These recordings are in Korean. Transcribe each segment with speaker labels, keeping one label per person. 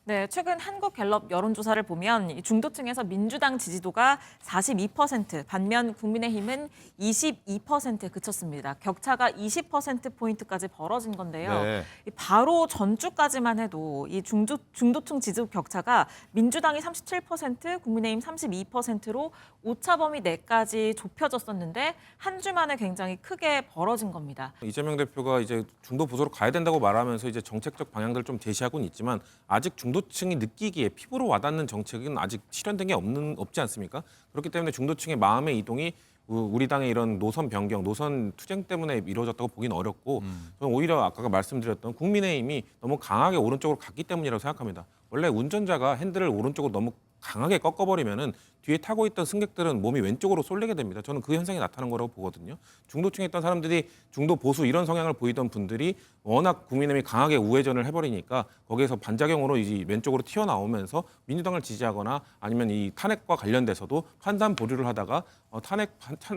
Speaker 1: 네, 최근 한국갤럽 여론조사를 보면 이 중도층에서 민주당 지지도가 42%, 반면 국민의힘은 22%에 그쳤습니다. 격차가 20%포인트까지 벌어진 건데요.
Speaker 2: 네.
Speaker 1: 이 바로 전주까지만 해도 이 중도층 지지도 격차가 민주당이 37%, 국민의힘 32%로 오차범위 내까지 좁혀졌었는데 한 주 만에 굉장히 크게 벌어진 겁니다.
Speaker 3: 이재명 대표가 이제 중도 보수로 가야 된다고 말하면서 이제 정책적 방향들을 좀 제시하고는 있지만 아직 중도층이 느끼기에 피부로 와닿는 정책은 아직 실현된 게 없지 않습니까? 그렇기 때문에 중도층의 마음의 이동이 우리 당의 이런 노선 변경, 노선 투쟁 때문에 이루어졌다고 보기는 어렵고 저는 오히려 아까 말씀드렸던 국민의힘이 너무 강하게 오른쪽으로 갔기 때문이라고 생각합니다. 원래 운전자가 핸들을 오른쪽으로 너무 강하게 꺾어버리면은 뒤에 타고 있던 승객들은 몸이 왼쪽으로 쏠리게 됩니다. 저는 그 현상이 나타난 거라고 보거든요. 중도층에 있던 사람들이 중도 보수 이런 성향을 보이던 분들이 워낙 국민의힘이 강하게 우회전을 해버리니까 거기에서 반작용으로 이제 왼쪽으로 튀어나오면서 민주당을 지지하거나 아니면 이 탄핵과 관련돼서도 판단 보류를 하다가 탄핵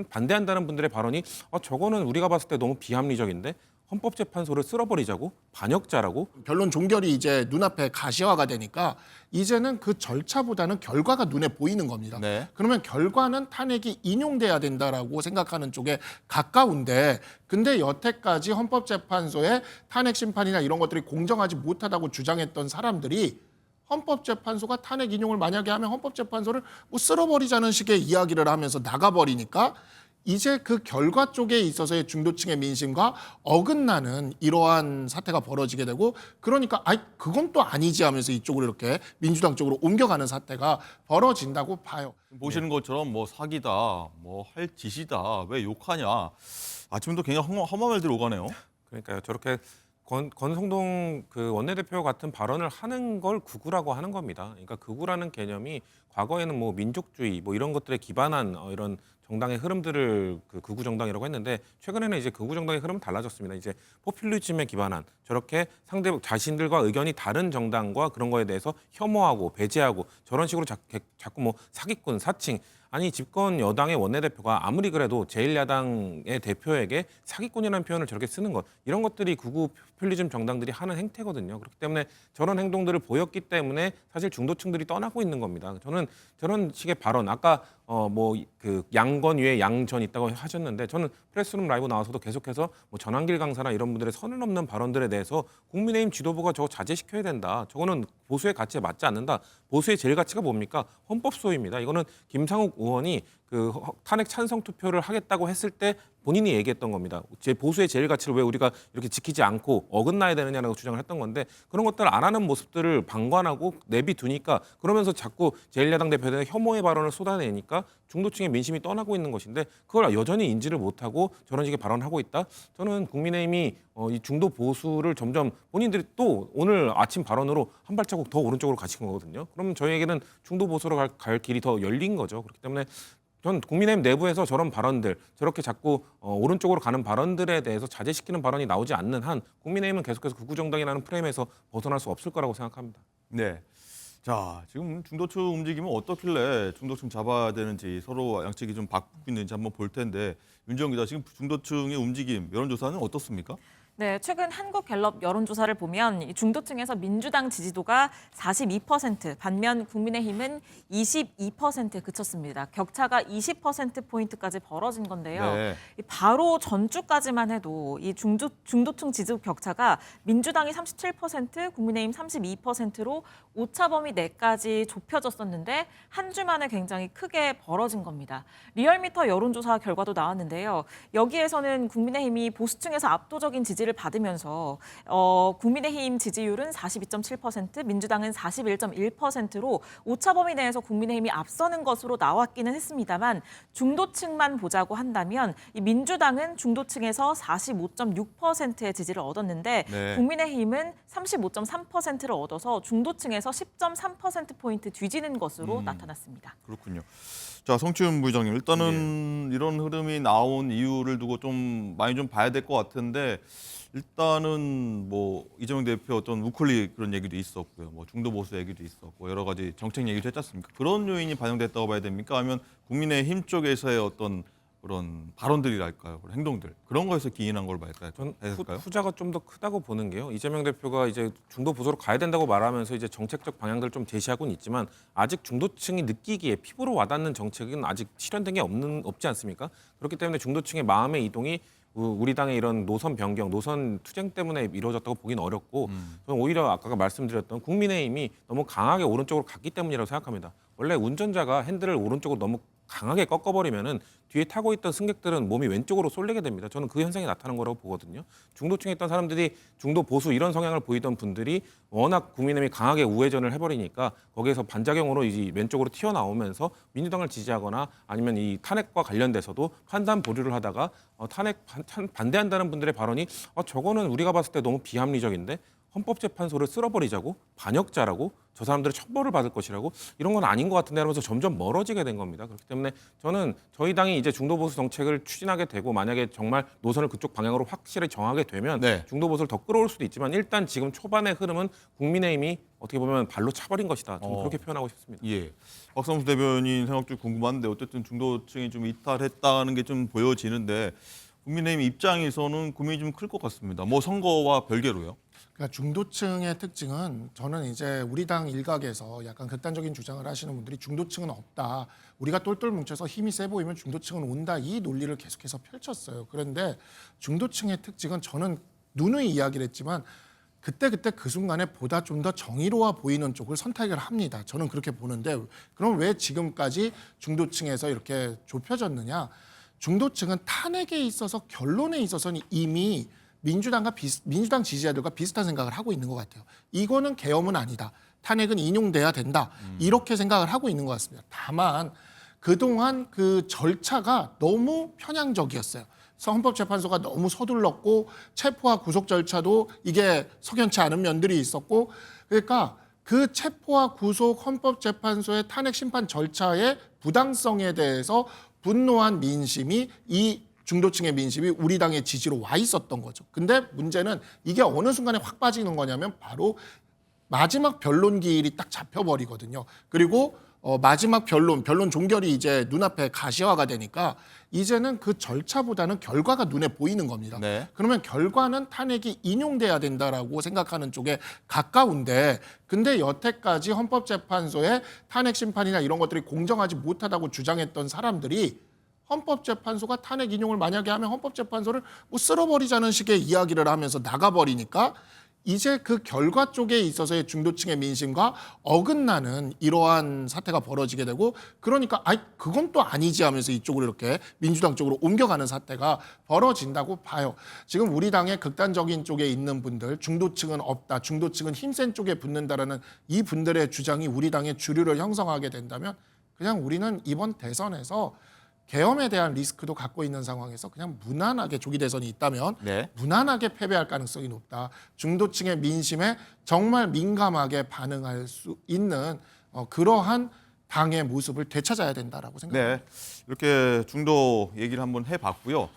Speaker 3: 반대한다는 분들의 발언이 저거는 우리가 봤을 때 너무 비합리적인데 헌법재판소를 쓸어버리자고 반역자라고
Speaker 4: 변론 종결이 이제 눈앞에 가시화가 되니까 이제는 그 절차보다는 결과가 눈에 보이는 겁니다.
Speaker 2: 네.
Speaker 4: 그러면 결과는 탄핵이 인용돼야 된다라고 생각하는 쪽에 가까운데 근데 여태까지 헌법재판소의 탄핵 심판이나 이런 것들이 공정하지 못하다고 주장했던 사람들이 헌법재판소가 탄핵 인용을 만약에 하면 헌법재판소를 뭐 쓸어버리자는 식의 이야기를 하면서 나가버리니까 이제 그 결과 쪽에 있어서의 중도층의 민심과 어긋나는 이러한 사태가 벌어지게 되고 그러니까 그건 또 아니지 하면서 이쪽으로 이렇게 민주당 쪽으로 옮겨가는 사태가 벌어진다고 봐요.
Speaker 2: 보시는 것처럼 뭐 사기다, 뭐 할 짓이다, 왜 욕하냐. 아침부터 굉장히 험한 말들이 오가네요.
Speaker 3: 그러니까요. 저렇게 권성동 그 원내대표 같은 발언을 하는 걸 극우라고 하는 겁니다. 그러니까 극우라는 개념이 과거에는 뭐 민족주의 뭐 이런 것들에 기반한 이런 정당의 흐름들을 그 극우 정당이라고 했는데 최근에는 이제 극우 정당의 흐름은 달라졌습니다. 이제 포퓰리즘에 기반한 저렇게 상대 자신들과 의견이 다른 정당과 그런 거에 대해서 혐오하고 배제하고 저런 식으로 자꾸 뭐 사기꾼, 사칭 아니 집권 여당의 원내대표가 아무리 그래도 제1야당의 대표에게 사기꾼이라는 표현을 저렇게 쓰는 것 이런 것들이 극우 포퓰리즘 정당들이 하는 행태거든요. 그렇기 때문에 저런 행동들을 보였기 때문에 사실 중도층들이 떠나고 있는 겁니다. 저는 저런 식의 발언 아까 뭐 그 양건 위에 양전 있다고 하셨는데 저는 프레스룸 라이브 나와서도 계속해서 뭐 전환길 강사나 이런 분들의 선을 넘는 발언들에 대해서 국민의힘 지도부가 저거 자제시켜야 된다. 저거는 보수의 가치에 맞지 않는다. 보수의 제일 가치가 뭡니까? 헌법소입니다. 이거는 김상욱 의원이 그 탄핵 찬성 투표를 하겠다고 했을 때 본인이 얘기했던 겁니다. 제 보수의 제일 가치를 왜 우리가 이렇게 지키지 않고 어긋나야 되느냐라고 주장을 했던 건데 그런 것들을 안 하는 모습들을 방관하고 내비두니까 그러면서 자꾸 제1야당 대표들의 혐오의 발언을 쏟아내니까 중도층의 민심이 떠나고 있는 것인데 그걸 여전히 인지를 못하고 저런 식의 발언을 하고 있다. 저는 국민의힘이 이 중도 보수를 점점 본인들이 또 오늘 아침 발언으로 한 발자국 더 오른쪽으로 가신 거거든요. 그러면 저희에게는 중도 보수로 갈 길이 더 열린 거죠. 그렇기 때문에 전 국민의힘 내부에서 저런 발언들, 저렇게 자꾸 오른쪽으로 가는 발언들에 대해서 자제시키는 발언이 나오지 않는 한 국민의힘은 계속해서 극우 정당이라는 프레임에서 벗어날 수 없을 거라고 생각합니다.
Speaker 2: 네. 자, 지금 중도층 움직임은 어떻길래 중도층 잡아야 되는지 서로 양측이 좀 바꾸고 있는지 한번 볼 텐데 윤지영 기자, 지금 중도층의 움직임, 여론조사는 어떻습니까?
Speaker 1: 네, 최근 한국갤럽 여론조사를 보면 이 중도층에서 민주당 지지도가 42%, 반면 국민의힘은 22%에 그쳤습니다. 격차가 20%포인트까지 벌어진 건데요.
Speaker 2: 네.
Speaker 1: 이 바로 전주까지만 해도 이 중도층 지지도 격차가 민주당이 37%, 국민의힘 32%로 오차범위 내까지 좁혀졌었는데 한 주 만에 굉장히 크게 벌어진 겁니다. 리얼미터 여론조사 결과도 나왔는데요. 여기에서는 국민의힘이 보수층에서 압도적인 지지를 받으면서 국민의힘 지지율은 42.7%, 민주당은 41.1%로 오차범위 내에서 국민의힘이 앞서는 것으로 나왔기는 했습니다만 중도층만 보자고 한다면 이 민주당은 중도층에서 45.6%의 지지를 얻었는데
Speaker 2: 네.
Speaker 1: 국민의힘은 35.3%를 얻어서 중도층에서 10.3%포인트 뒤지는 것으로 나타났습니다.
Speaker 2: 그렇군요. 자, 성춘 부의장님, 일단은 이런 흐름이 나온 이유를 두고 좀 많이 좀 봐야 될 것 같은데 일단은 뭐 이재명 대표 어떤 우클릭 그런 얘기도 있었고요. 뭐 중도 보수 얘기도 있었고 여러 가지 정책 얘기도 했지 않습니까? 그런 요인이 반영됐다고 봐야 됩니까? 아니면 국민의힘 쪽에서의 어떤 그런 발언들이랄까요, 그런 행동들 그런 거에서 기인한 걸 말까요?
Speaker 3: 전
Speaker 2: 해석할까요?
Speaker 3: 후자가 좀 더 크다고 보는 게요. 이재명 대표가 이제 중도 보수로 가야 된다고 말하면서 이제 정책적 방향들을 좀 제시하고는 있지만 아직 중도층이 느끼기에 피부로 와닿는 정책은 아직 실현된 게 없지 않습니까? 그렇기 때문에 중도층의 마음의 이동이 우리 당의 이런 노선 변경, 노선 투쟁 때문에 이루어졌다고 보기는 어렵고 저는 오히려 아까 말씀드렸던 국민의힘이 너무 강하게 오른쪽으로 갔기 때문이라고 생각합니다. 원래 운전자가 핸들을 오른쪽으로 너무 강하게 꺾어버리면은 뒤에 타고 있던 승객들은 몸이 왼쪽으로 쏠리게 됩니다. 저는 그 현상이 나타난 거라고 보거든요. 중도층에 있던 사람들이 중도 보수 이런 성향을 보이던 분들이 워낙 국민의힘이 강하게 우회전을 해버리니까 거기에서 반작용으로 이제 왼쪽으로 튀어나오면서 민주당을 지지하거나 아니면 이 탄핵과 관련돼서도 판단 보류를 하다가 탄핵 반대한다는 분들의 발언이 저거는 우리가 봤을 때 너무 비합리적인데 헌법재판소를 쓸어버리자고 반역자라고 저 사람들은 처벌을 받을 것이라고 이런 건 아닌 것 같은데 하면서 점점 멀어지게 된 겁니다. 그렇기 때문에 저는 저희 당이 이제 중도보수 정책을 추진하게 되고 만약에 정말 노선을 그쪽 방향으로 확실히 정하게 되면
Speaker 2: 네.
Speaker 3: 중도보수를 더 끌어올 수도 있지만 일단 지금 초반의 흐름은 국민의힘이 어떻게 보면 발로 차버린 것이다. 저는 그렇게 표현하고 싶습니다.
Speaker 2: 예. 박성수 대변인 생각 좀 궁금한데 어쨌든 중도층이 좀 이탈했다는 게 좀 보여지는데 국민의힘 입장에서는 고민이 좀 클 것 같습니다. 뭐 선거와 별개로요.
Speaker 4: 그러니까 중도층의 특징은 저는 이제 우리 당 일각에서 약간 극단적인 주장을 하시는 분들이 중도층은 없다. 우리가 똘똘 뭉쳐서 힘이 세 보이면 중도층은 온다. 이 논리를 계속해서 펼쳤어요. 그런데 중도층의 특징은 저는 누누이 이야기를 했지만 그때그때 그 순간에 보다 좀 더 정의로워 보이는 쪽을 선택을 합니다. 저는 그렇게 보는데 그럼 왜 지금까지 중도층에서 이렇게 좁혀졌느냐? 중도층은 탄핵에 있어서 결론에 있어서는 이미 민주당 지지자들과 비슷한 생각을 하고 있는 것 같아요. 이거는 계엄은 아니다. 탄핵은 인용돼야 된다. 이렇게 생각을 하고 있는 것 같습니다. 다만 그동안 그 절차가 너무 편향적이었어요. 그래서 헌법재판소가 너무 서둘렀고 체포와 구속 절차도 이게 석연치 않은 면들이 있었고 그러니까 그 체포와 구속 헌법재판소의 탄핵 심판 절차의 부당성에 대해서 분노한 민심이 이 중도층의 민심이 우리 당의 지지로 와 있었던 거죠. 근데 문제는 이게 어느 순간에 확 빠지는 거냐면 바로 마지막 변론 기일이 딱 잡혀버리거든요. 그리고 마지막 변론 종결이 이제 눈앞에 가시화가 되니까 이제는 그 절차보다는 결과가 눈에 보이는 겁니다.
Speaker 2: 네.
Speaker 4: 그러면 결과는 탄핵이 인용돼야 된다라고 생각하는 쪽에 가까운데 근데 여태까지 헌법재판소의 탄핵 심판이나 이런 것들이 공정하지 못하다고 주장했던 사람들이 헌법재판소가 탄핵 인용을 만약에 하면 헌법재판소를 뭐 쓸어버리자는 식의 이야기를 하면서 나가버리니까 이제 그 결과 쪽에 있어서의 중도층의 민심과 어긋나는 이러한 사태가 벌어지게 되고 그러니까 그건 또 아니지 하면서 이쪽으로 이렇게 민주당 쪽으로 옮겨가는 사태가 벌어진다고 봐요. 지금 우리 당의 극단적인 쪽에 있는 분들 중도층은 없다. 중도층은 힘센 쪽에 붙는다라는 이 분들의 주장이 우리 당의 주류를 형성하게 된다면 그냥 우리는 이번 대선에서 계엄에 대한 리스크도 갖고 있는 상황에서 그냥 무난하게 조기 대선이 있다면
Speaker 2: 네.
Speaker 4: 무난하게 패배할 가능성이 높다. 중도층의 민심에 정말 민감하게 반응할 수 있는 그러한 당의 모습을 되찾아야 된다라고 생각합니다.
Speaker 2: 네. 이렇게 중도 얘기를 한번 해봤고요.